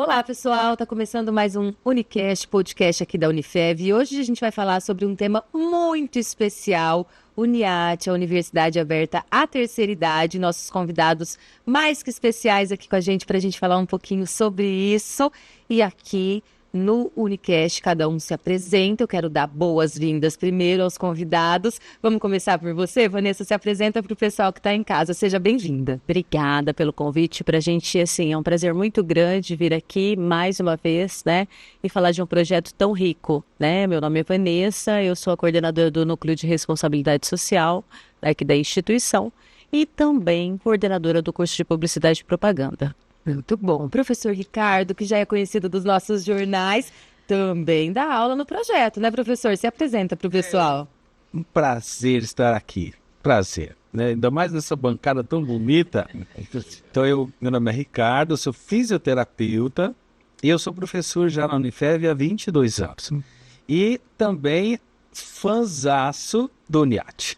Olá, pessoal! Tá começando mais um Unicast, podcast aqui da Unifev. E hoje a gente vai falar sobre um tema muito especial, UniAT, a Universidade Aberta à Terceira Idade. Nossos convidados mais que especiais aqui com a gente para a gente falar um pouquinho sobre isso. E aqui no Unicast, cada um se apresenta. Eu quero dar boas-vindas primeiro aos convidados. Vamos começar por você, Vanessa, se apresenta para o pessoal que está em casa. Seja bem-vinda. Obrigada pelo convite. Para a gente, assim, é um prazer muito grande vir aqui mais uma vez, né, e falar de um projeto tão rico, né? Meu nome é Vanessa, eu sou a coordenadora do Núcleo de Responsabilidade Social aqui da instituição e também coordenadora do curso de Publicidade e Propaganda. Muito bom. Professor Ricardo, que já é conhecido dos nossos jornais, também dá aula no projeto, né, professor? Se apresenta para o pessoal. Um prazer estar aqui. Prazer. Né? Ainda mais nessa bancada tão bonita. Então, meu nome é Ricardo, eu sou fisioterapeuta e eu sou professor já na Unifev há 22 anos. E também fãzaço do UniAT.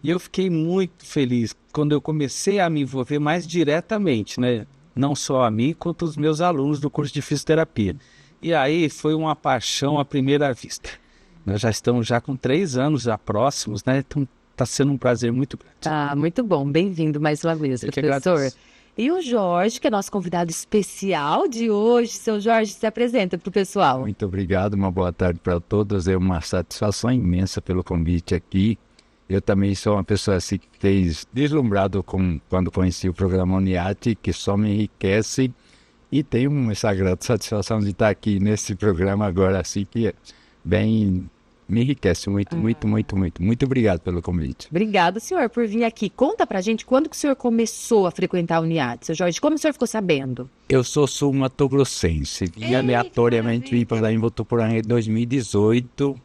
E eu fiquei muito feliz quando eu comecei a me envolver mais diretamente, né? Não só a mim, quanto os meus alunos do curso de fisioterapia. E aí foi uma paixão à primeira vista. Nós já estamos com 3 anos já próximos, né? Então está sendo um prazer muito grande. Ah, muito bom. Bem-vindo mais uma vez, professor. E o Jorge, que é nosso convidado especial de hoje. Seu Jorge, se apresenta para o pessoal. Muito obrigado, uma boa tarde para todos. É uma satisfação imensa pelo convite aqui. Eu também sou uma pessoa assim que fez deslumbrado quando conheci o programa UniAT, que só me enriquece. E tenho essa grande satisfação de estar aqui nesse programa agora, assim, que bem me enriquece muito, muito, muito, muito. Muito obrigado pelo convite. Obrigado, senhor, por vir aqui. Conta pra gente quando que o senhor começou a frequentar a UniAT, seu Jorge. Como o senhor ficou sabendo? Eu sou sul-mato-grossense. Vim aleatoriamente vim para lá em Votuporanga em 2018.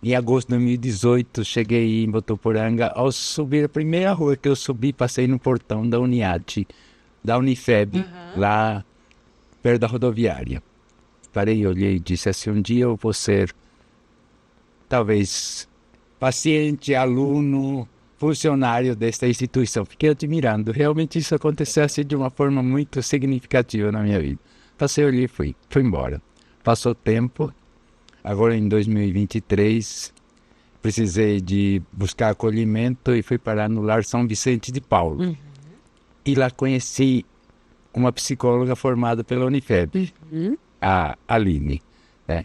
Em agosto de 2018, cheguei em Votuporanga. Ao subir a primeira rua que eu subi, passei no portão da UniAT, da Unifeb, lá perto da rodoviária. Parei, olhei e disse assim, um dia eu vou ser, talvez, paciente, aluno, funcionário desta instituição. Fiquei admirando. Realmente isso aconteceu assim de uma forma muito significativa na minha vida. Passei, olhei e fui embora. Passou tempo. Agora em 2023, precisei de buscar acolhimento e fui parar no Lar São Vicente de Paulo. E lá conheci uma psicóloga formada pela Unifeb, a Aline. Né?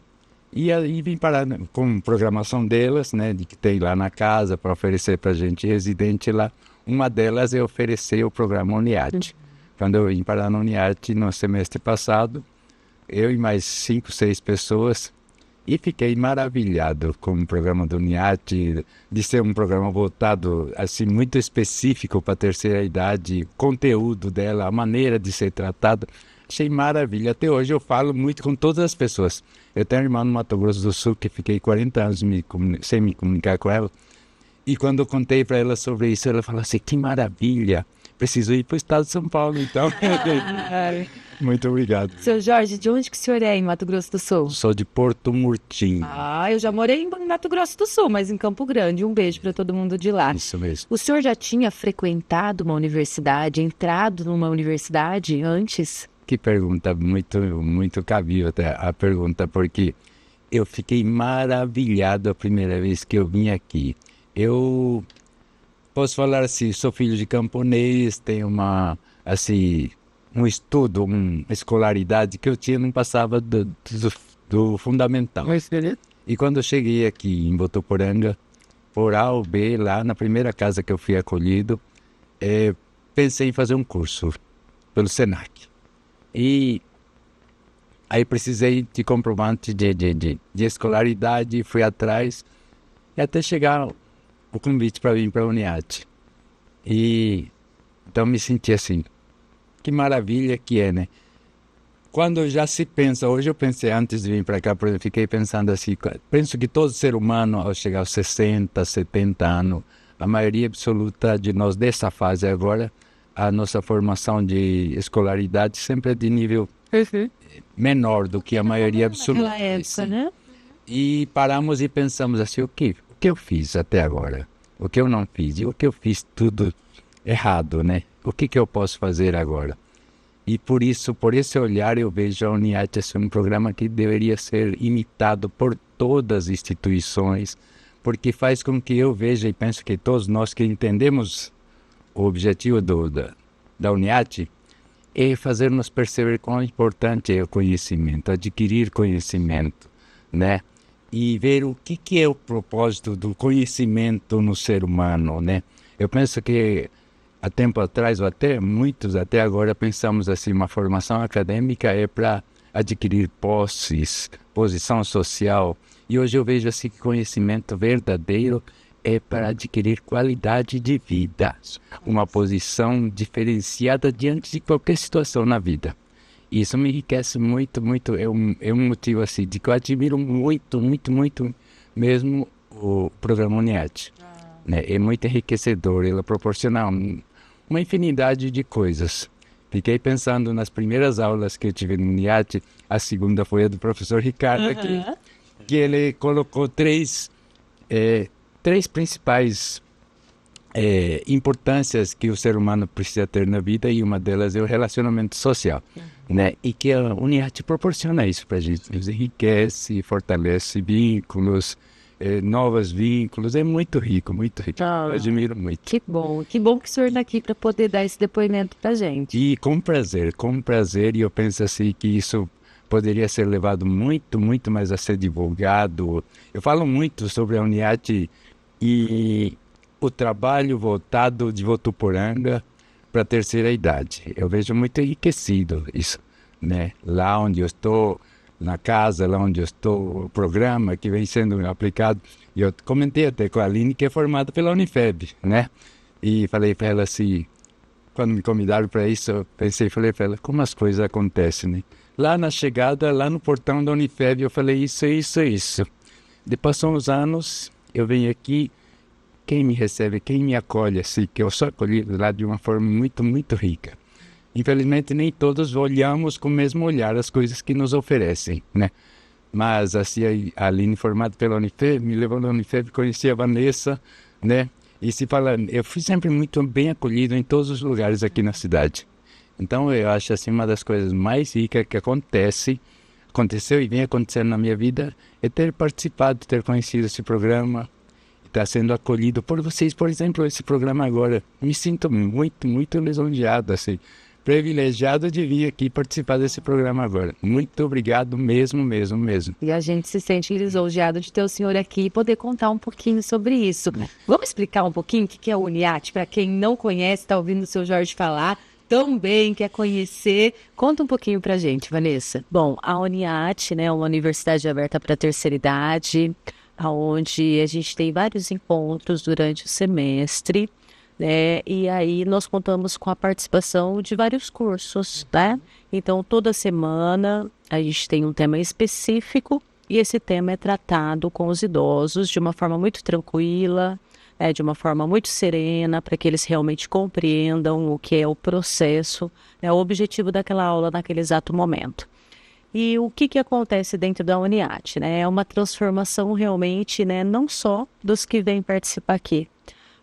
E aí vim parar com programação delas, né, de que tem lá na casa para oferecer para gente residente lá. Uma delas é oferecer o programa UniAT. Quando eu vim parar no UniAT no semestre passado, eu e mais 5, 6 pessoas... E fiquei maravilhado com o programa do UniAT, de ser um programa voltado assim, muito específico para a terceira idade, o conteúdo dela, a maneira de ser tratado. Achei maravilha. Até hoje eu falo muito com todas as pessoas. Eu tenho uma irmã no Mato Grosso do Sul que fiquei 40 anos sem me comunicar com ela. E quando eu contei para ela sobre isso, ela falou assim, que maravilha, preciso ir para o estado de São Paulo, então. Muito obrigado. Seu Jorge, de onde que o senhor é em Mato Grosso do Sul? Sou de Porto Murtinho. Ah, eu já morei em Mato Grosso do Sul, mas em Campo Grande. Um beijo para todo mundo de lá. Isso mesmo. O senhor já tinha frequentado uma universidade, entrado numa universidade antes? Que pergunta, muito, muito cabível até a pergunta, porque eu fiquei maravilhado a primeira vez que eu vim aqui. Eu posso falar assim, sou filho de camponês, tenho um estudo, uma escolaridade que eu tinha, não passava do fundamental. E quando eu cheguei aqui em Votuporanga, por A ou B, lá na primeira casa que eu fui acolhido, pensei em fazer um curso pelo Senac. E aí precisei de comprovante de escolaridade, fui atrás, e até chegar o convite para vir para a UniAT. E então me senti assim, que maravilha que é, né? Quando já se pensa, hoje eu pensei antes de vir para cá, fiquei pensando assim, penso que todo ser humano, ao chegar aos 60, 70 anos, a maioria absoluta de nós dessa fase agora, a nossa formação de escolaridade sempre é de nível menor do que a maioria absoluta. Naquela época, né? E paramos e pensamos assim, o que eu fiz até agora? O que eu não fiz? E o que eu fiz tudo errado, né? O que eu posso fazer agora? E por isso, por esse olhar, eu vejo a Uniate ser um programa que deveria ser imitado por todas as instituições, porque faz com que eu veja e penso que todos nós que entendemos o objetivo da Uniate é fazer-nos perceber quão importante é o conhecimento, adquirir conhecimento, né? E ver o que é o propósito do conhecimento no ser humano, né? Eu penso que há tempo atrás, ou até muitos até agora, pensamos assim, uma formação acadêmica é para adquirir posses, posição social. E hoje eu vejo assim que conhecimento verdadeiro é para adquirir qualidade de vida, uma posição diferenciada diante de qualquer situação na vida. Isso me enriquece muito, muito, é um motivo assim, de que eu admiro muito, muito, muito mesmo o programa Uniate. Né? É muito enriquecedor, ele proporciona uma infinidade de coisas. Fiquei pensando nas primeiras aulas que eu tive no Uniate, a segunda foi a do professor Ricardo aqui, que ele colocou três principais importâncias que o ser humano precisa ter na vida, e uma delas é o relacionamento social, né? E que a Uniate proporciona isso para a gente, nos enriquece, fortalece vínculos, novos vínculos, é muito rico, muito rico. Eu admiro muito. Que bom que o senhor está aqui para poder dar esse depoimento para a gente. E com prazer, e eu penso assim que isso poderia ser levado muito, muito mais a ser divulgado. Eu falo muito sobre a Uniate e o trabalho voltado de Votuporanga para a terceira idade. Eu vejo muito enriquecido isso, né? Lá onde eu estou, na casa, lá onde eu estou, o programa que vem sendo aplicado. E eu comentei até com a Aline, que é formada pela Unifeb, né? E falei para ela assim, quando me convidaram para isso, eu falei para ela, como as coisas acontecem, né? Lá na chegada, lá no portão da Unifeb, eu falei isso. Depois passam uns anos, eu venho aqui, quem me recebe, quem me acolhe, assim, que eu sou acolhido lá de uma forma muito, muito rica. Infelizmente, nem todos olhamos com o mesmo olhar as coisas que nos oferecem, né? Mas, assim, a Aline, formada pela Unifeb, me levou na Unifeb, conheci a Vanessa, né? E se fala, eu fui sempre muito bem acolhido em todos os lugares aqui na cidade. Então, eu acho, assim, uma das coisas mais ricas que aconteceu e vem acontecendo na minha vida, é ter participado, ter conhecido esse programa, está sendo acolhido por vocês, por exemplo, esse programa agora. Me sinto muito, muito lisonjeado, assim, privilegiado de vir aqui participar desse programa agora. Muito obrigado mesmo. E a gente se sente lisonjeado de ter o senhor aqui e poder contar um pouquinho sobre isso. Vamos explicar um pouquinho o que é o Uniate? Para quem não conhece, está ouvindo o seu Jorge falar, também quer conhecer. Conta um pouquinho para a gente, Vanessa. Bom, a Uniate, né, é uma universidade aberta para a terceira idade, onde a gente tem vários encontros durante o semestre, né? E aí nós contamos com a participação de vários cursos, né? Então, toda semana a gente tem um tema específico e esse tema é tratado com os idosos de uma forma muito tranquila, de uma forma muito serena, para que eles realmente compreendam o que é o processo, o objetivo daquela aula naquele exato momento. E o que acontece dentro da Uniate, né? É uma transformação realmente, né, não só dos que vêm participar aqui,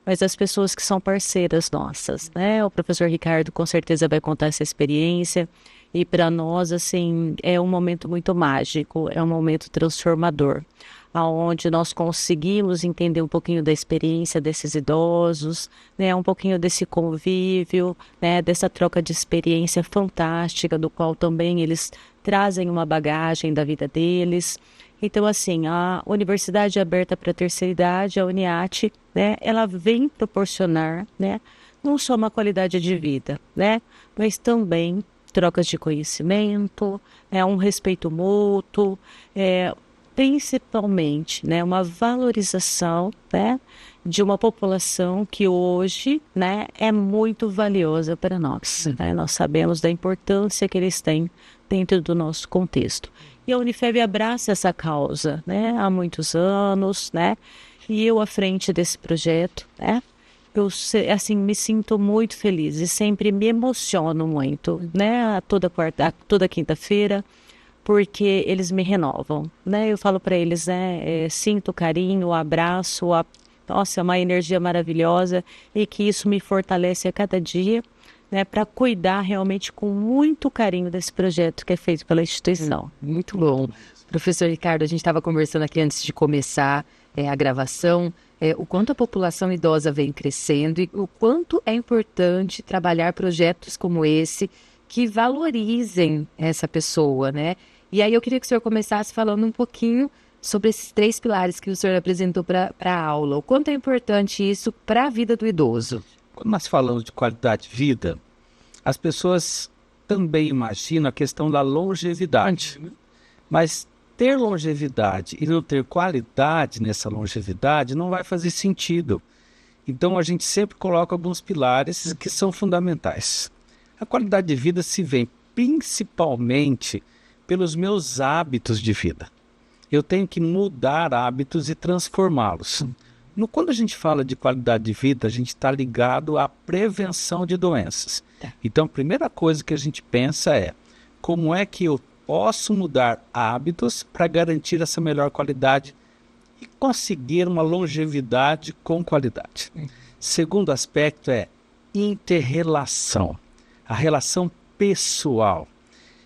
mas das pessoas que são parceiras nossas, né? O professor Ricardo com certeza vai contar essa experiência e para nós, assim, é um momento muito mágico, é um momento transformador, onde nós conseguimos entender um pouquinho da experiência desses idosos, né, um pouquinho desse convívio, né, dessa troca de experiência fantástica, do qual também eles trazem uma bagagem da vida deles. Então, assim, a Universidade Aberta para a Terceira Idade, a Uniate, né, ela vem proporcionar, né, não só uma qualidade de vida, né, mas também trocas de conhecimento, um respeito mútuo, principalmente, né, uma valorização, né, de uma população que hoje, né, é muito valiosa para nós, né? Nós sabemos da importância que eles têm dentro do nosso contexto. E a Unifeb abraça essa causa, né, há muitos anos, né, e eu à frente desse projeto, né, eu, assim, me sinto muito feliz e sempre me emociono muito, né, toda quinta-feira, porque eles me renovam, né? Eu falo para eles, né, sinto o carinho, o abraço, nossa, uma energia maravilhosa e que isso me fortalece a cada dia, né, para cuidar realmente com muito carinho desse projeto que é feito pela instituição. Muito bom. Professor Ricardo, a gente estava conversando aqui antes de começar a gravação, o quanto a população idosa vem crescendo e o quanto é importante trabalhar projetos como esse que valorizem essa pessoa, né? E aí eu queria que o senhor começasse falando um pouquinho sobre esses 3 pilares que o senhor apresentou para a aula. O quanto é importante isso para a vida do idoso? Quando nós falamos de qualidade de vida, as pessoas também imaginam a questão da longevidade. Mas ter longevidade e não ter qualidade nessa longevidade não vai fazer sentido. Então a gente sempre coloca alguns pilares que são fundamentais. A qualidade de vida se vê principalmente pelos meus hábitos de vida. Eu tenho que mudar hábitos e transformá-los. Quando a gente fala de qualidade de vida, a gente está ligado à prevenção de doenças. Então, a primeira coisa que a gente pensa é como é que eu posso mudar hábitos para garantir essa melhor qualidade e conseguir uma longevidade com qualidade. Segundo aspecto é inter-relação, a relação pessoal.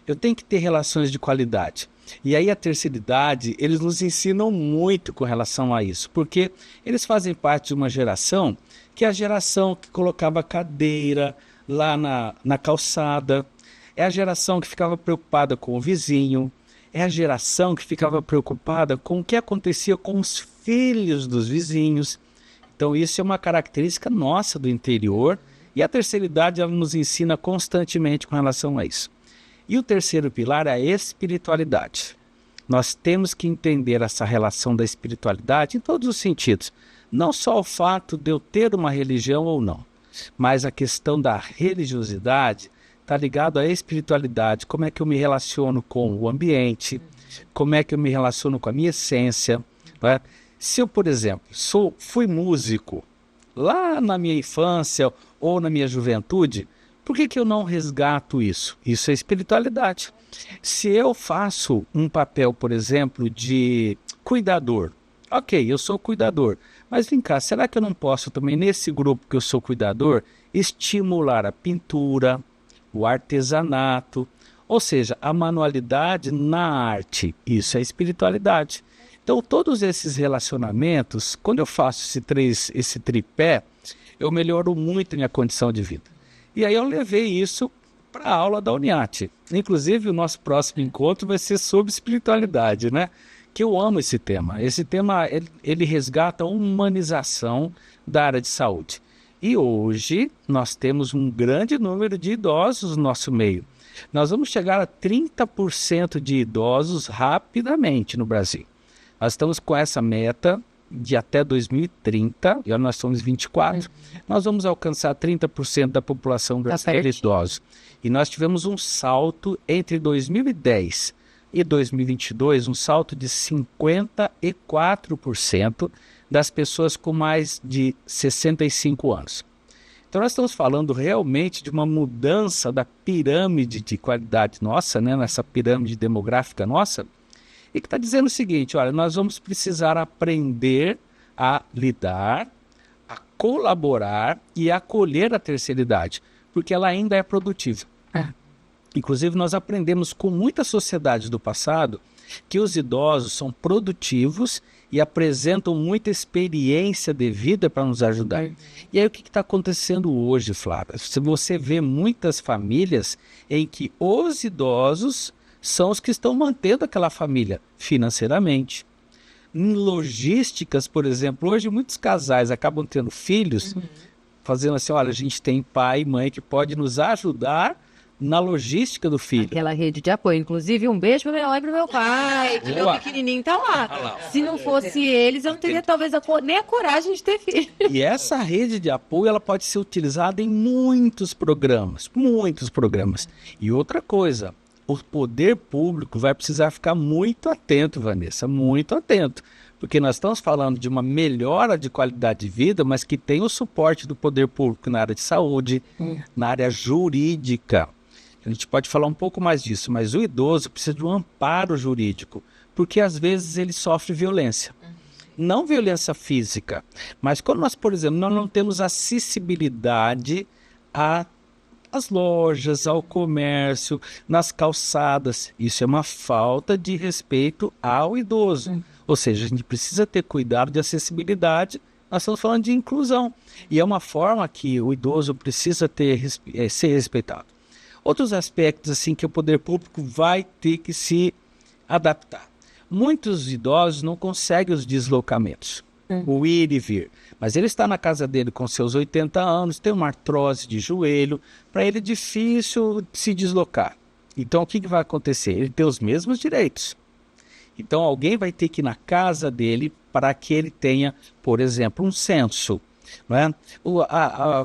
Eu tenho que ter relações de qualidade. E aí a terceira idade, eles nos ensinam muito com relação a isso, porque eles fazem parte de uma geração que é a geração que colocava cadeira lá na calçada, é a geração que ficava preocupada com o vizinho, é a geração que ficava preocupada com o que acontecia com os filhos dos vizinhos. Então isso é uma característica nossa do interior e a terceira idade ela nos ensina constantemente com relação a isso. E o terceiro pilar é a espiritualidade. Nós temos que entender essa relação da espiritualidade em todos os sentidos. Não só o fato de eu ter uma religião ou não, mas a questão da religiosidade está ligado à espiritualidade. Como é que eu me relaciono com o ambiente, como é que eu me relaciono com a minha essência. Não é? Se eu, por exemplo, fui músico lá na minha infância ou na minha juventude, por que eu não resgato isso? Isso é espiritualidade. Se eu faço um papel, por exemplo, de cuidador, ok, eu sou cuidador, mas vem cá, será que eu não posso também, nesse grupo que eu sou cuidador, estimular a pintura, o artesanato, ou seja, a manualidade na arte? Isso é espiritualidade. Então, todos esses relacionamentos, quando eu faço esse tripé, eu melhoro muito minha condição de vida. E aí eu levei isso para a aula da Uniate. Inclusive, o nosso próximo encontro vai ser sobre espiritualidade, né? Que eu amo esse tema. Esse tema, ele resgata a humanização da área de saúde. E hoje, nós temos um grande número de idosos no nosso meio. Nós vamos chegar a 30% de idosos rapidamente no Brasil. Nós estamos com essa meta de até 2030, e nós somos 24, nós vamos alcançar 30% da população brasileira idosa. E nós tivemos um salto entre 2010 e 2022, um salto de 54% das pessoas com mais de 65 anos. Então nós estamos falando realmente de uma mudança da pirâmide de qualidade nossa, né, nessa pirâmide demográfica nossa, e que está dizendo o seguinte, olha, nós vamos precisar aprender a lidar, a colaborar e a acolher a terceira idade, porque ela ainda é produtiva. Inclusive, nós aprendemos com muitas sociedades do passado que os idosos são produtivos e apresentam muita experiência de vida para nos ajudar. E aí o que está acontecendo hoje, Flávia? Você vê muitas famílias em que os idosos são os que estão mantendo aquela família financeiramente. Em logísticas, por exemplo, hoje muitos casais acabam tendo filhos, fazendo assim, olha, a gente tem pai e mãe que pode nos ajudar na logística do filho. Aquela rede de apoio. Inclusive, um beijo para minha mãe e para meu pai, que meu pequenininho tá lá. Se não fosse eles, eu não teria talvez nem a coragem de ter filho. E essa rede de apoio, ela pode ser utilizada em muitos programas. E outra coisa, o poder público vai precisar ficar muito atento, Vanessa, muito atento. Porque nós estamos falando de uma melhora de qualidade de vida, mas que tem o suporte do poder público na área de saúde, na área jurídica. A gente pode falar um pouco mais disso, mas o idoso precisa de um amparo jurídico, porque às vezes ele sofre violência. Não violência física, mas quando nós, por exemplo, nós não temos acessibilidade a às lojas, ao comércio, nas calçadas. Isso é uma falta de respeito ao idoso. Ou seja, a gente precisa ter cuidado de acessibilidade. Nós estamos falando de inclusão. E é uma forma que o idoso precisa ser respeitado. Outros aspectos assim que o poder público vai ter que se adaptar. Muitos idosos não conseguem os deslocamentos, o ir e vir. Mas ele está na casa dele com seus 80 anos, tem uma artrose de joelho, para ele é difícil se deslocar. Então o que vai acontecer? Ele tem os mesmos direitos. Então alguém vai ter que ir na casa dele para que ele tenha, por exemplo, um censo. Não é?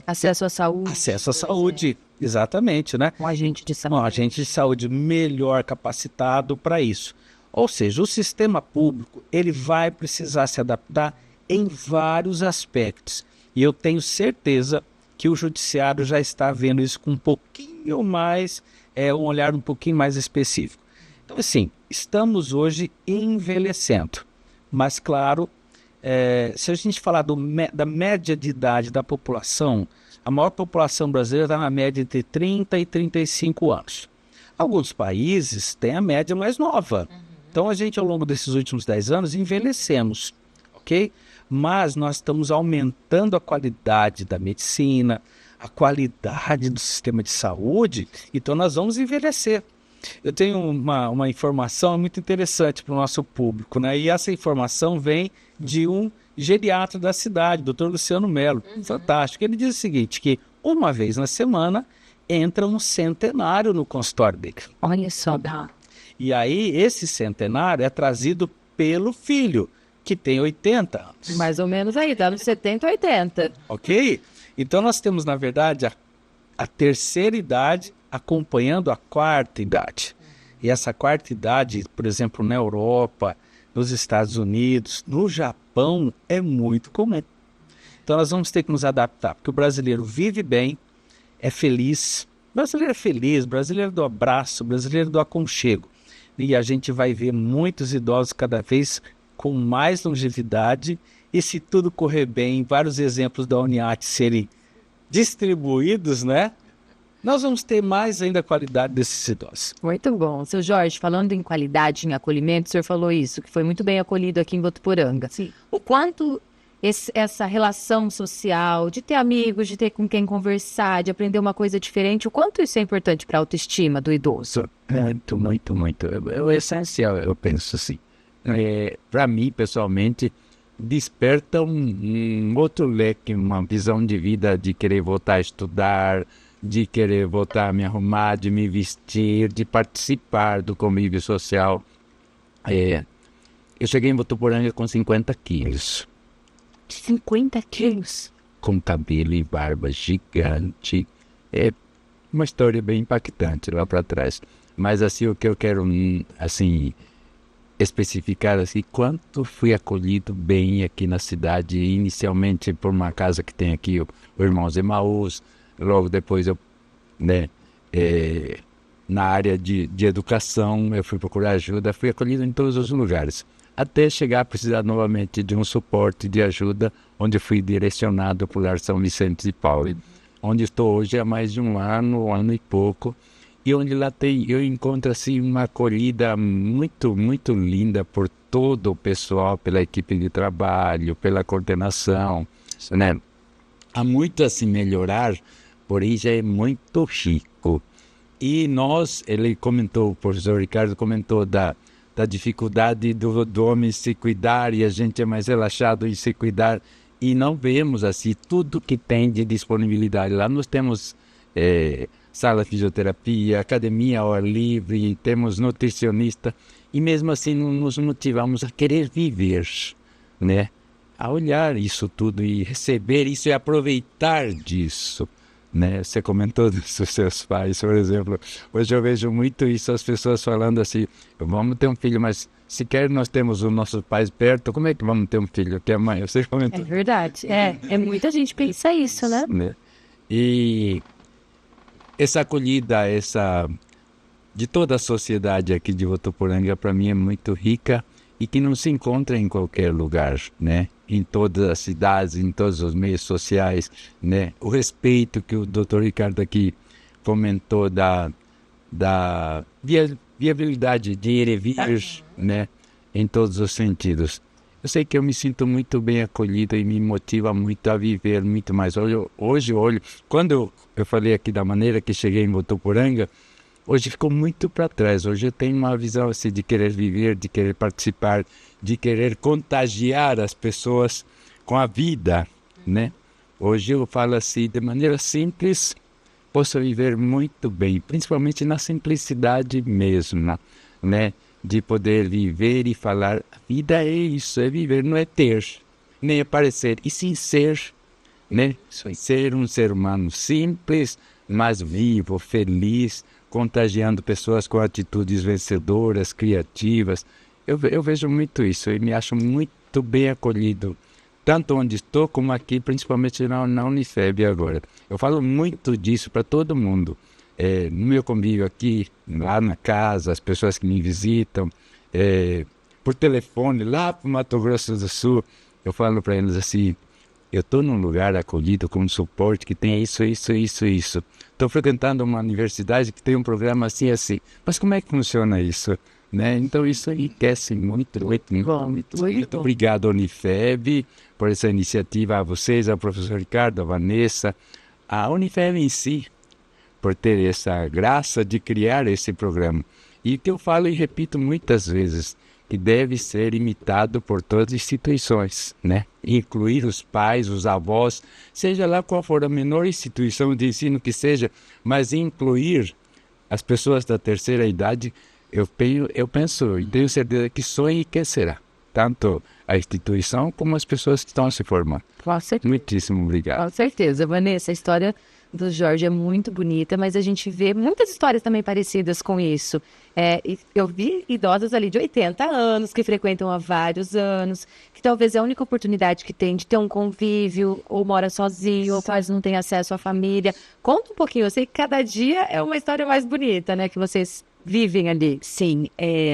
Acesso à saúde. Acesso à saúde, exatamente, né? Um agente de saúde. Um agente de saúde melhor capacitado para isso. Ou seja, o sistema público ele vai precisar se adaptar em vários aspectos. E eu tenho certeza que o judiciário já está vendo isso com um pouquinho mais, um olhar um pouquinho mais específico. Então, assim, estamos hoje envelhecendo. Mas, claro, se a gente falar da média de idade da população, a maior população brasileira está na média entre 30 e 35 anos. Alguns países têm a média mais nova. Então, a gente, ao longo desses últimos 10 anos, envelhecemos, ok? Mas nós estamos aumentando a qualidade da medicina, a qualidade do sistema de saúde, então nós vamos envelhecer. Eu tenho uma informação muito interessante para o nosso público, né? E essa informação vem de um geriatra da cidade, Dr. Luciano Melo, fantástico. Ele diz o seguinte, que uma vez na semana entra um centenário no consultório dele. Olha só. E aí esse centenário é trazido pelo filho, que tem 80 anos. Mais ou menos aí, tá nos 70, 80. Ok? Então nós temos, na verdade, a terceira idade acompanhando a quarta idade. E essa quarta idade, por exemplo, na Europa, nos Estados Unidos, no Japão, é muito comum. Então nós vamos ter que nos adaptar, porque o brasileiro vive bem, é feliz. O brasileiro é feliz, o brasileiro do abraço, o brasileiro do aconchego. E a gente vai ver muitos idosos cada vez com mais longevidade. E se tudo correr bem, vários exemplos da Uniat serem distribuídos, né? Nós vamos ter mais ainda a qualidade desses idosos. Muito bom. Seu Jorge, falando em qualidade, em acolhimento, o senhor falou isso, que foi muito bem acolhido aqui em Votuporanga. Sim. O quanto essa relação social, de ter amigos, de ter com quem conversar, de aprender uma coisa diferente, o quanto isso é importante para a autoestima do idoso? Muito. É o essencial, eu penso assim. Para mim, pessoalmente, desperta um outro leque, uma visão de vida, de querer voltar a estudar, de querer voltar a me arrumar, de me vestir, de participar do convívio social. Eu cheguei em Votuporanga com 50 quilos. 50 quilos? Com cabelo e barba gigante. É uma história bem impactante lá para trás. Mas assim, o que eu quero assim, especificar assim, quanto fui acolhido bem aqui na cidade, inicialmente por uma casa que tem aqui o Irmãos Emaús. Logo depois eu, na área de educação, eu fui procurar ajuda, fui acolhido em todos os lugares, até chegar a precisar novamente de um suporte de ajuda, onde fui direcionado por Lar São Vicente de Paulo, onde estou hoje há mais de um ano e pouco, e onde lá eu encontro assim, uma acolhida muito, muito linda por todo o pessoal, pela equipe de trabalho, pela coordenação, né? Há muito a se melhorar, porém já é muito rico. E ele comentou, o professor Ricardo comentou da dificuldade do homem se cuidar, e a gente é mais relaxado em se cuidar, e não vemos assim tudo que tem de disponibilidade. Lá nós temos sala de fisioterapia, academia ao ar livre, temos nutricionista, e mesmo assim nos motivamos a querer viver, né? A olhar isso tudo e receber isso e aproveitar disso, né? Você comentou dos seus pais, por exemplo. Hoje eu vejo muito isso, as pessoas falando assim, vamos ter um filho, mas sequer nós temos os nossos pais perto, como é que vamos ter um filho? Que a mãe, você comentou. É verdade, muita gente pensa isso, né? E essa acolhida, de toda a sociedade aqui de Votuporanga, para mim é muito rica e que não se encontra em qualquer lugar, né? Em todas as cidades, em todos os meios sociais, né? O respeito que o Dr. Ricardo aqui comentou da viabilidade de ir e vir, né, em todos os sentidos. Eu sei que eu me sinto muito bem acolhido e me motiva muito a viver muito mais. Hoje, quando eu falei aqui da maneira que cheguei em Votuporanga, hoje ficou muito para trás. Hoje eu tenho uma visão assim, de querer viver, de querer participar, de querer contagiar as pessoas com a vida, né? Hoje eu falo assim, de maneira simples, posso viver muito bem, principalmente na simplicidade mesmo, né? De poder viver e falar, a vida é isso, é viver, não é ter, nem é parecer, e sim ser, né? Ser um ser humano simples, mas vivo, feliz, contagiando pessoas com atitudes vencedoras, criativas. Eu vejo muito isso e me acho muito bem acolhido, tanto onde estou como aqui, principalmente na Unifeb agora. Eu falo muito disso para todo mundo. No meu convívio aqui, lá na casa, as pessoas que me visitam, por telefone, lá para o Mato Grosso do Sul, eu falo para eles assim, eu estou num lugar acolhido com um suporte que tem isso. Estou frequentando uma universidade que tem um programa assim. Mas como é que funciona isso? Né? Então isso enriquece muito. Muito obrigado, Unifeb, por essa iniciativa, a vocês, ao professor Ricardo, a Vanessa, a Unifeb em si, por ter essa graça de criar esse programa. E que eu falo e repito muitas vezes, que deve ser imitado por todas as instituições, né? Incluir os pais, os avós, seja lá qual for a menor instituição de ensino que seja, mas incluir as pessoas da terceira idade, eu penso e tenho certeza que só enriquecerá, tanto a instituição como as pessoas que estão se formando. Com certeza. Muitíssimo obrigado. Com certeza, Vanessa, a história do Jorge é muito bonita, mas a gente vê muitas histórias também parecidas com isso. Eu vi idosos ali de 80 anos que frequentam há vários anos, que talvez é a única oportunidade que tem de ter um convívio, ou mora sozinho, ou quase não tem acesso à família. Conta um pouquinho, eu sei que cada dia é uma história mais bonita, né, que vocês vivem ali. Sim,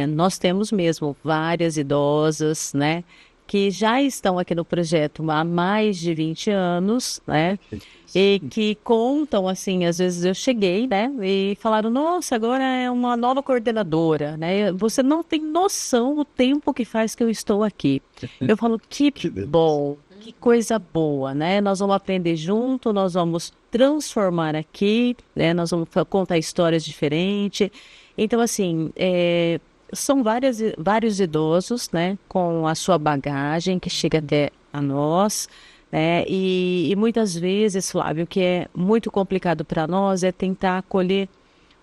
nós temos mesmo várias idosas, né, que já estão aqui no projeto há mais de 20 anos, né, e que contam, assim, às vezes eu cheguei, né, e falaram, nossa, agora é uma nova coordenadora, né, você não tem noção do tempo que faz que eu estou aqui. Eu falo, que bom, que coisa boa, né, nós vamos aprender junto, nós vamos transformar aqui, né, nós vamos contar histórias diferentes. Então, assim, são vários idosos, né, com a sua bagagem que chega até a nós, né, e muitas vezes, Flávio, o que é muito complicado para nós é tentar acolher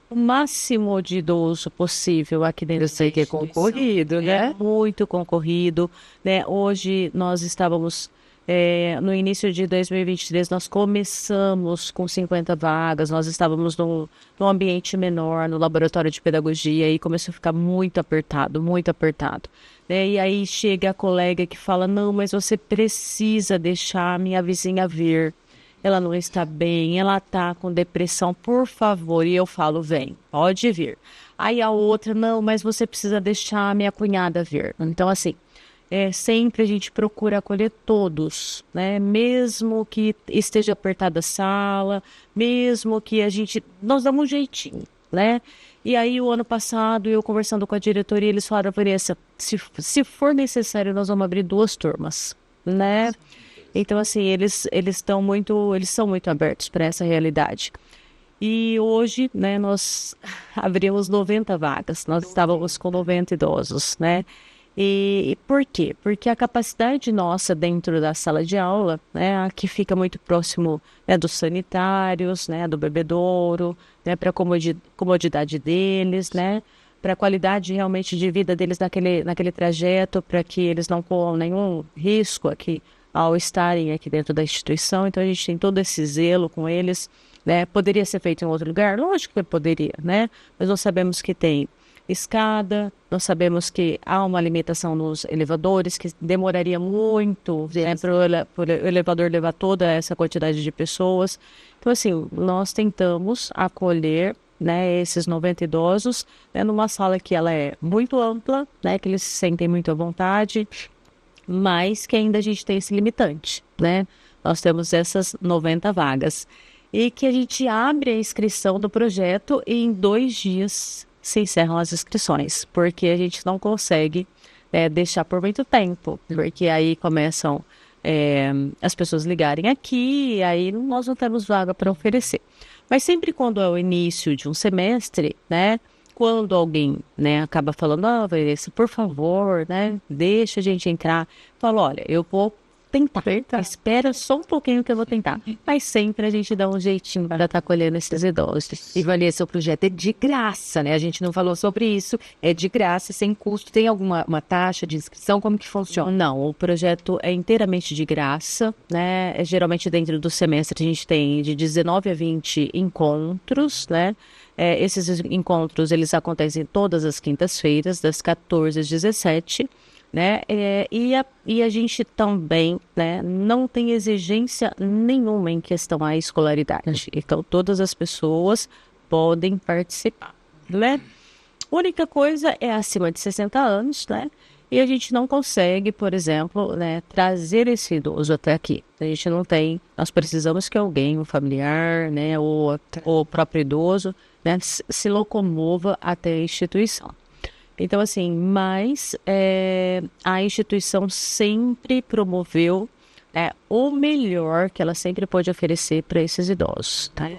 o máximo de idoso possível aqui dentro. Eu sei que é concorrido, né? É muito concorrido, né? Hoje nós estávamos... no início de 2023, nós começamos com 50 vagas, nós estávamos num ambiente menor, no laboratório de pedagogia, e começou a ficar muito apertado, né? E aí chega a colega que fala, não, mas você precisa deixar a minha vizinha vir, ela não está bem, ela está com depressão, por favor. E eu falo, vem, pode vir. Aí a outra, não, mas você precisa deixar a minha cunhada vir. Então, assim... sempre a gente procura acolher todos, né? Mesmo que esteja apertada a sala, mesmo que nós damos um jeitinho, né? E aí, o ano passado, eu conversando com a diretoria, eles falaram, Vanessa, se for necessário, nós vamos abrir 2 turmas, né? Então, assim, eles são muito abertos para essa realidade. E hoje, né, nós abrimos 90 vagas, nós estávamos com 90 idosos, né? E por quê? Porque a capacidade nossa dentro da sala de aula, né, aqui fica muito próximo, né, dos sanitários, né, do bebedouro, né, para a comodidade deles, né, para a qualidade realmente de vida deles naquele trajeto, para que eles não corram nenhum risco aqui ao estarem aqui dentro da instituição. Então a gente tem todo esse zelo com eles, né? Poderia ser feito em outro lugar? Lógico que poderia, né? Mas nós sabemos que tem escada, nós sabemos que há uma limitação nos elevadores, que demoraria muito, né, para o elevador levar toda essa quantidade de pessoas. Então, assim, nós tentamos acolher, né, esses 90 idosos, né, numa sala que ela é muito ampla, né, que eles se sentem muito à vontade, mas que ainda a gente tem esse limitante, né? Nós temos essas 90 vagas. e que a gente abre a inscrição do projeto e em 2 dias se encerram as inscrições, porque a gente não consegue deixar por muito tempo, porque aí começam as pessoas ligarem aqui, e aí nós não temos vaga para oferecer. Mas sempre quando é o início de um semestre, né, quando alguém, né, acaba falando, Vanessa, por favor, né, deixa a gente entrar, falo, olha, eu vou tentar. Espera só um pouquinho que eu vou tentar. Mas sempre a gente dá um jeitinho para estar colhendo esses idosos. E Vanessa, o projeto é de graça, né? A gente não falou sobre isso. É de graça, sem custo. Tem alguma taxa de inscrição? Como que funciona? Não, o projeto é inteiramente de graça, né? Geralmente dentro do semestre a gente tem de 19 a 20 encontros, né? Esses encontros, eles acontecem todas as quintas-feiras, das 14 às 17, né? E a gente também, né, não tem exigência nenhuma em questão à escolaridade. Então, todas as pessoas podem participar, né? A única coisa é acima de 60 anos, né? E a gente não consegue, por exemplo, né, trazer esse idoso até aqui. A gente não tem, nós precisamos que alguém, um familiar, né, ou o próprio idoso, né, se locomova até a instituição. Então, assim, mas a instituição sempre promoveu o melhor que ela sempre pode oferecer para esses idosos, tá?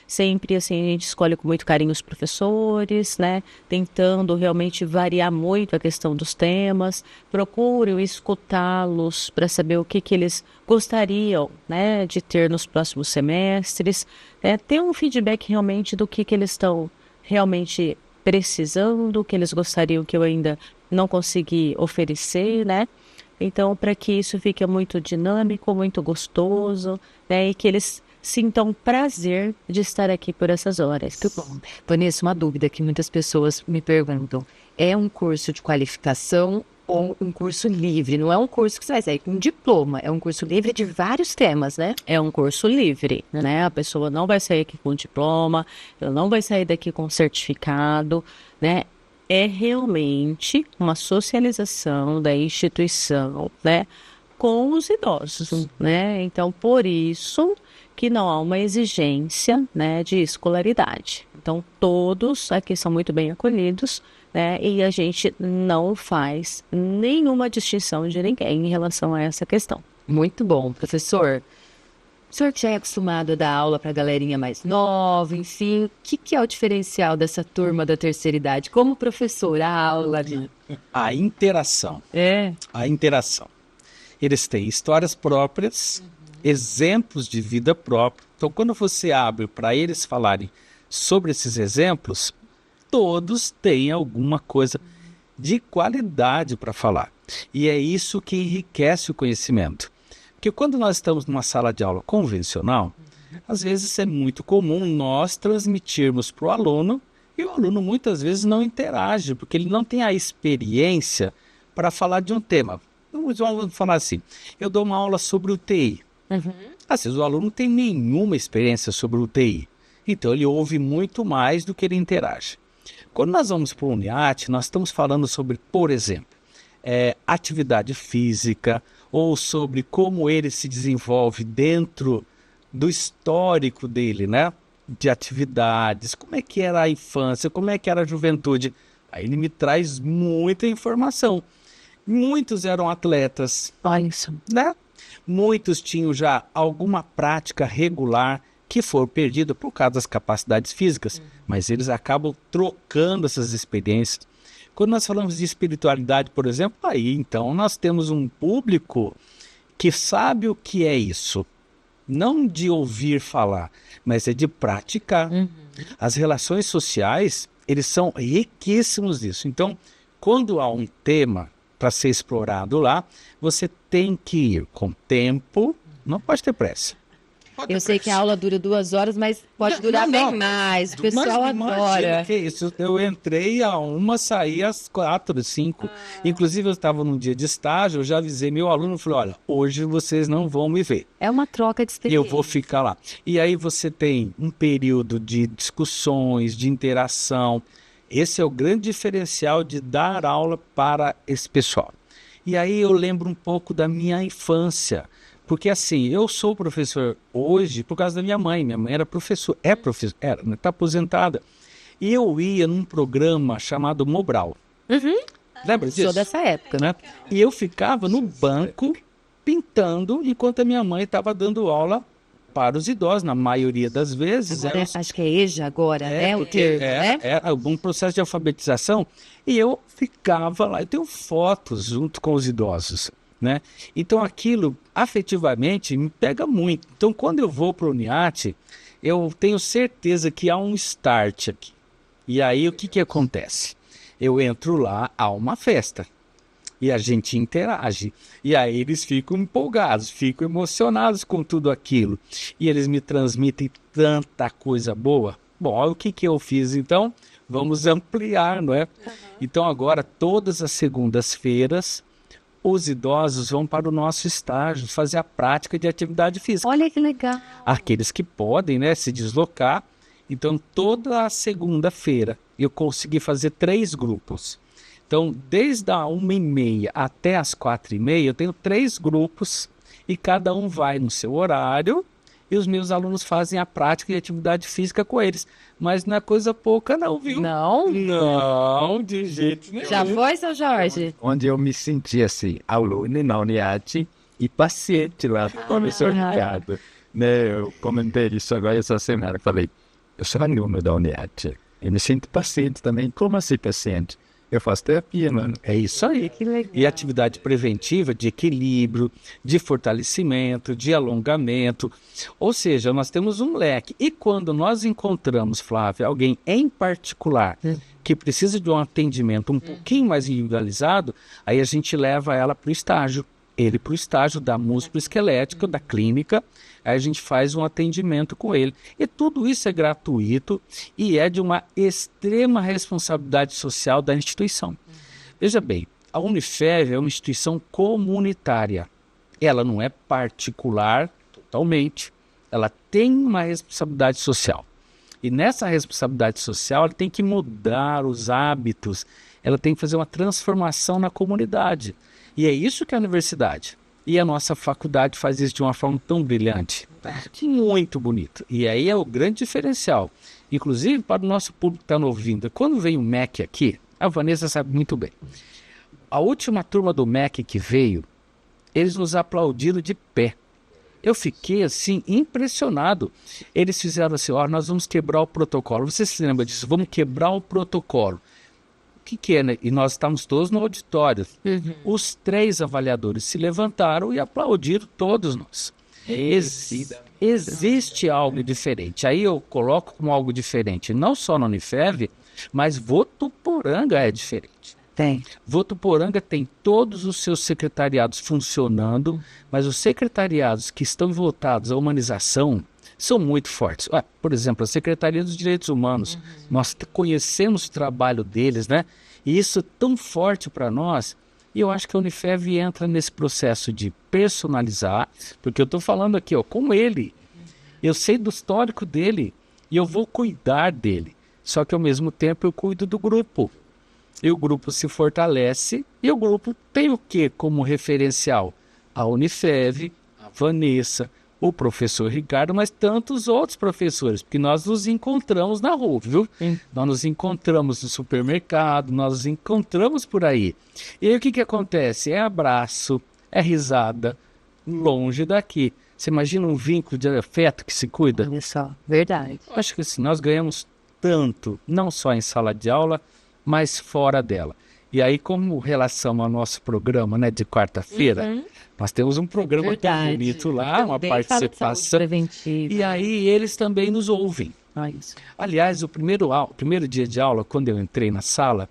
Sempre, assim, a gente escolhe com muito carinho os professores, né? Tentando realmente variar muito a questão dos temas. Procuro escutá-los para saber o que eles gostariam, né, de ter nos próximos semestres. Ter um feedback realmente do que eles estão realmente precisando, que eles gostariam que eu ainda não consegui oferecer, né? Então, para que isso fique muito dinâmico, muito gostoso, né? E que eles sintam prazer de estar aqui por essas horas. Muito bom. Vanessa, uma dúvida que muitas pessoas me perguntam. É um curso de qualificação ou um curso livre? Não é um curso que você vai sair com um diploma, é um curso livre de vários temas, né? É um curso livre, né? A pessoa não vai sair aqui com diploma, ela não vai sair daqui com certificado, né? É realmente uma socialização da instituição, né, com os idosos, né? Então, por isso que não há uma exigência, né, de escolaridade. Então, todos aqui são muito bem acolhidos, né? E a gente não faz nenhuma distinção de ninguém em relação a essa questão. Muito bom, professor. O senhor já é acostumado a dar aula para a galerinha mais nova, enfim. O que é o diferencial dessa turma da terceira idade? Como professor, a aula? A interação. A interação. Eles têm histórias próprias, exemplos de vida própria. Então, quando você abre para eles falarem sobre esses exemplos, todos têm alguma coisa de qualidade para falar. E é isso que enriquece o conhecimento. Porque quando nós estamos numa sala de aula convencional, às vezes é muito comum nós transmitirmos para o aluno, e o aluno muitas vezes não interage, porque ele não tem a experiência para falar de um tema. Vamos falar assim, eu dou uma aula sobre UTI. Às vezes o aluno não tem nenhuma experiência sobre UTI, então ele ouve muito mais do que ele interage. Quando nós vamos para o UNIAT, nós estamos falando sobre, por exemplo, atividade física, ou sobre como ele se desenvolve dentro do histórico dele, né? De atividades, como é que era a infância, como é que era a juventude. Aí ele me traz muita informação. Muitos eram atletas, né? Muitos tinham já alguma prática regular que foi perdida por causa das capacidades físicas, mas eles acabam trocando essas experiências. Quando nós falamos de espiritualidade, por exemplo, aí então nós temos um público que sabe o que é isso. Não de ouvir falar, mas é de praticar. As relações sociais, eles são riquíssimos nisso. Então, quando há um tema para ser explorado lá, você tem que ir com tempo, não pode ter pressa. Eu sei que a aula dura 2 horas, mas pode durar bem mais. O pessoal adora. Que isso? Eu entrei a 1, saí às 4, 5. Inclusive, eu estava num dia de estágio, eu já avisei meu aluno, falei, olha, hoje vocês não vão me ver. É uma troca de experiência. Eu vou ficar lá. E aí você tem um período de discussões, de interação. Esse é o grande diferencial de dar aula para esse pessoal. E aí eu lembro um pouco da minha infância. Porque assim, eu sou professor hoje por causa da minha mãe. Minha mãe era professora, está aposentada. E eu ia num programa chamado Mobral. Lembra disso? Sou dessa época. Né? E eu ficava no banco pintando enquanto a minha mãe estava dando aula para os idosos, na maioria das vezes. Agora, acho que é EJA agora, né? O Porque termo, né? é um processo de alfabetização e eu ficava lá. Eu tenho fotos junto com os idosos, né? Então aquilo afetivamente me pega muito. Então quando eu vou para o Uniate, eu tenho certeza que há um start aqui. E aí o que acontece? Eu entro lá, há uma festa. E a gente interage. E aí eles ficam empolgados, ficam emocionados com tudo aquilo. E eles me transmitem tanta coisa boa. Bom, olha o que eu fiz então. Vamos ampliar, não é? Então agora, todas as segundas-feiras, os idosos vão para o nosso estágio fazer a prática de atividade física. Olha que legal. Aqueles que podem, né, se deslocar. Então, toda a segunda-feira, eu consegui fazer 3 grupos. Então, desde a 1h30 até as 4h30, eu tenho 3 grupos e cada um vai no seu horário e os meus alunos fazem a prática de atividade física com eles. Mas não é coisa pouca não, viu? Não? Não, de jeito nenhum. Já foi, seu Jorge? Onde eu me senti assim, aluno na Uniate e paciente lá com o professor Ricardo. Né, eu comentei isso agora essa semana, falei, eu sou aluno da Uniate, eu me sinto paciente também. Como assim paciente? Eu faço terapia, mano. É isso aí. Que legal. E atividade preventiva de equilíbrio, de fortalecimento, de alongamento. Ou seja, nós temos um leque. E quando nós encontramos, Flávia, alguém em particular que precisa de um atendimento um pouquinho mais individualizado, aí a gente leva ela para o estágio. Ele para o estágio da músculo-esquelética, da clínica, aí a gente faz um atendimento com ele. E tudo isso é gratuito e é de uma extrema responsabilidade social da instituição. Veja bem, a Unifev é uma instituição comunitária. Ela não é particular totalmente, ela tem uma responsabilidade social. E nessa responsabilidade social, ela tem que mudar os hábitos, ela tem que fazer uma transformação na comunidade. E é isso que é a universidade. E a nossa faculdade faz isso de uma forma tão brilhante. Muito bonito. E aí é o grande diferencial. Inclusive, para o nosso público que está nos ouvindo, quando vem o MEC aqui, a Vanessa sabe muito bem. A última turma do MEC que veio, eles nos aplaudiram de pé. Eu fiquei assim, impressionado. Eles fizeram assim, nós vamos quebrar o protocolo. Você se lembra disso? Vamos quebrar o protocolo. O que é, né? E nós estávamos todos no auditório. Os 3 avaliadores se levantaram e aplaudiram todos nós. Existe algo diferente. Aí eu coloco como algo diferente, não só na Unifev, mas Votuporanga é diferente. Tem. Votuporanga tem todos os seus secretariados funcionando, mas os secretariados que estão voltados à humanização são muito fortes. Por exemplo, a Secretaria dos Direitos Humanos, nós conhecemos o trabalho deles, né? E isso é tão forte para nós, e eu acho que a Unifev entra nesse processo de personalizar, porque eu estou falando aqui, com ele, eu sei do histórico dele, e eu vou cuidar dele, só que ao mesmo tempo eu cuido do grupo. E o grupo se fortalece, e o grupo tem o quê como referencial? A Unifev, a Vanessa, o professor Ricardo, mas tantos outros professores, porque nós nos encontramos na rua, viu? Nós nos encontramos no supermercado, nós nos encontramos por aí. E aí o que acontece? É abraço, é risada, longe daqui. Você imagina um vínculo de afeto que se cuida? Olha só, verdade. Eu acho que assim, nós ganhamos tanto, não só em sala de aula, mas fora dela. E aí, como relação ao nosso programa, né, de quarta-feira, nós temos um programa tão bonito lá, uma participação. E aí eles também nos ouvem. Aliás, o primeiro dia de aula, quando eu entrei na sala,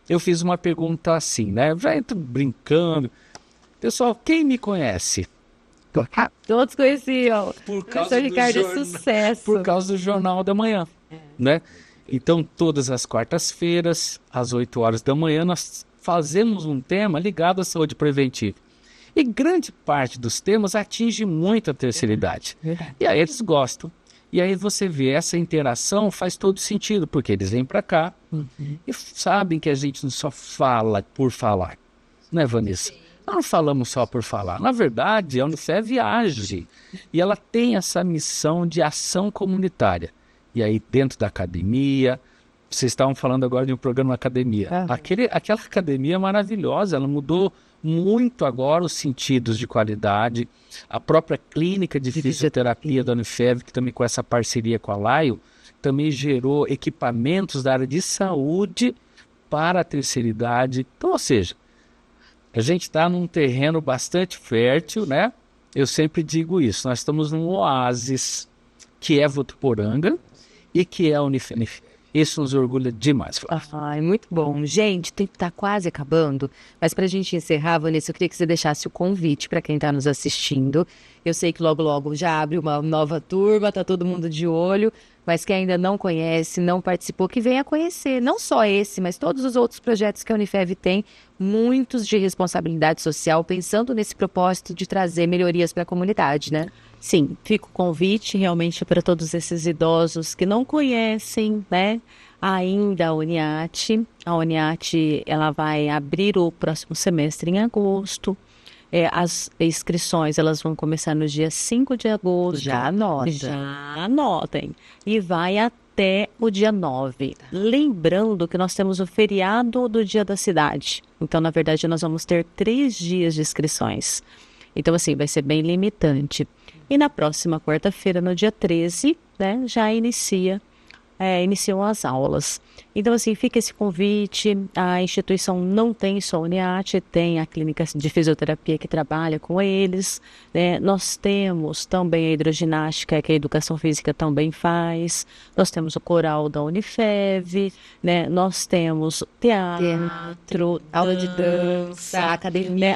eu fiz uma pergunta assim, né? Já entro brincando. Pessoal, quem me conhece? Todos conheciam. Por causa Professor Ricardo, do sucesso. Por causa do Jornal da Manhã, né? Então, todas as quartas-feiras, às 8 horas da manhã, nós fazemos um tema ligado à saúde preventiva. E grande parte dos temas atinge muito a terceira idade. E aí eles gostam. E aí você vê, essa interação faz todo sentido, porque eles vêm para cá e sabem que a gente não só fala por falar. Não é, Vanessa? Nós não falamos só por falar. Na verdade, a Unifev age e ela tem essa missão de ação comunitária. E aí, dentro da academia, vocês estavam falando agora de um programa academia. Aquela academia maravilhosa, ela mudou muito agora os sentidos de qualidade. A própria clínica de fisioterapia da Unifev, que também com essa parceria com a Laio, também gerou equipamentos da área de saúde para a terceira idade. Então, ou seja, a gente está num terreno bastante fértil, né? Eu sempre digo isso, nós estamos num oásis que é Votuporanga e que é a Unifev. Isso nos orgulha demais. Ai, muito bom. Gente, o tempo está quase acabando, mas para a gente encerrar, Vanessa, eu queria que você deixasse o convite para quem está nos assistindo. Eu sei que logo, logo já abre uma nova turma, tá todo mundo de olho, mas que ainda não conhece, não participou, que venha conhecer, não só esse, mas todos os outros projetos que a Unifev tem, muitos de responsabilidade social, pensando nesse propósito de trazer melhorias para a comunidade, né? Sim, fica o convite realmente para todos esses idosos que não conhecem, né, ainda a Uniate. A Uniate, ela vai abrir o próximo semestre em agosto. As inscrições, elas vão começar no dia 5 de agosto. Já anota. Já anotem. E vai até o dia 9. Lembrando que nós temos o feriado do Dia da Cidade. Então, na verdade, nós vamos ter 3 dias de inscrições. Então, assim, vai ser bem limitante. E na próxima quarta-feira, no dia 13, né, já iniciam as aulas. Então, assim, fica esse convite. A instituição não tem só a Uniate, tem a clínica de fisioterapia que trabalha com eles, né? Nós temos também a hidroginástica, que a educação física também faz. Nós temos o coral da Unifev, né? Nós temos teatro, aula de dança,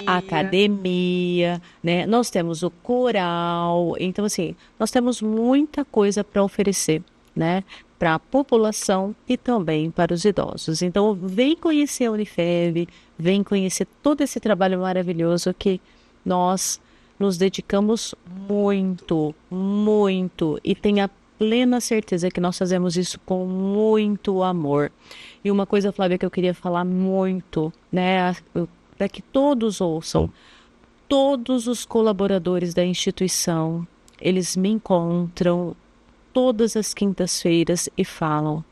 academia, né? Nós temos o coral. Então, assim, nós temos muita coisa para oferecer, né, para a população e também para os idosos. Então, vem conhecer a Unifev, vem conhecer todo esse trabalho maravilhoso que nós nos dedicamos muito, muito, e tenha plena certeza que nós fazemos isso com muito amor. E uma coisa, Flávia, que eu queria falar muito, né, para que todos ouçam, todos os colaboradores da instituição, eles me encontram todas as quintas-feiras e falam: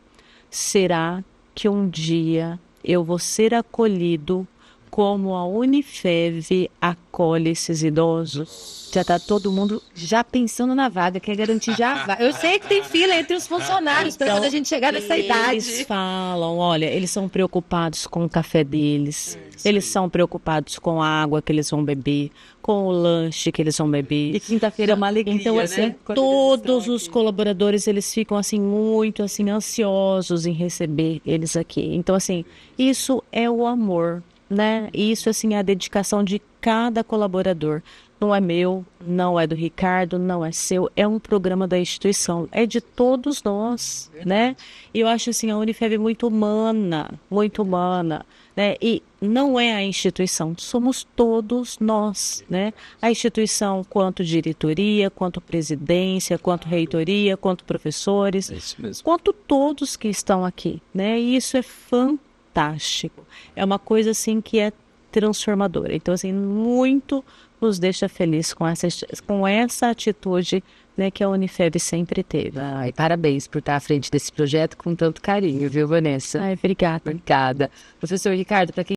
será que um dia eu vou ser acolhido como a Unifev acolhe esses idosos? Já tá todo mundo já pensando na vaga, quer garantir já a vaga. Eu sei que tem fila entre os funcionários para quando a gente chegar nessa idade. Eles falam, olha, eles são preocupados com o café deles, eles são preocupados com a água que eles vão beber, com o lanche que eles vão beber. E quinta-feira é uma alegria, então, assim, né? Todos os colaboradores, eles ficam, assim, muito, assim, ansiosos em receber eles aqui. Então, assim, isso é o amor, né? Isso, assim, é a dedicação de cada colaborador. Não é meu, não é do Ricardo, não é seu, é um programa da instituição, é de todos nós, né? E eu acho, assim, a Unifev muito humana, né? E não é a instituição, somos todos nós, né? A instituição, quanto diretoria, quanto presidência, quanto reitoria, quanto professores, quanto todos que estão aqui, né? E isso é fantástico, é uma coisa, assim, que é transformadora. Então, assim, muito nos deixa feliz com essa atitude, né, que a Unifev sempre teve. Ai, parabéns por estar à frente desse projeto com tanto carinho, viu, Vanessa? Ai, obrigada. Obrigada. Professor Ricardo, para quem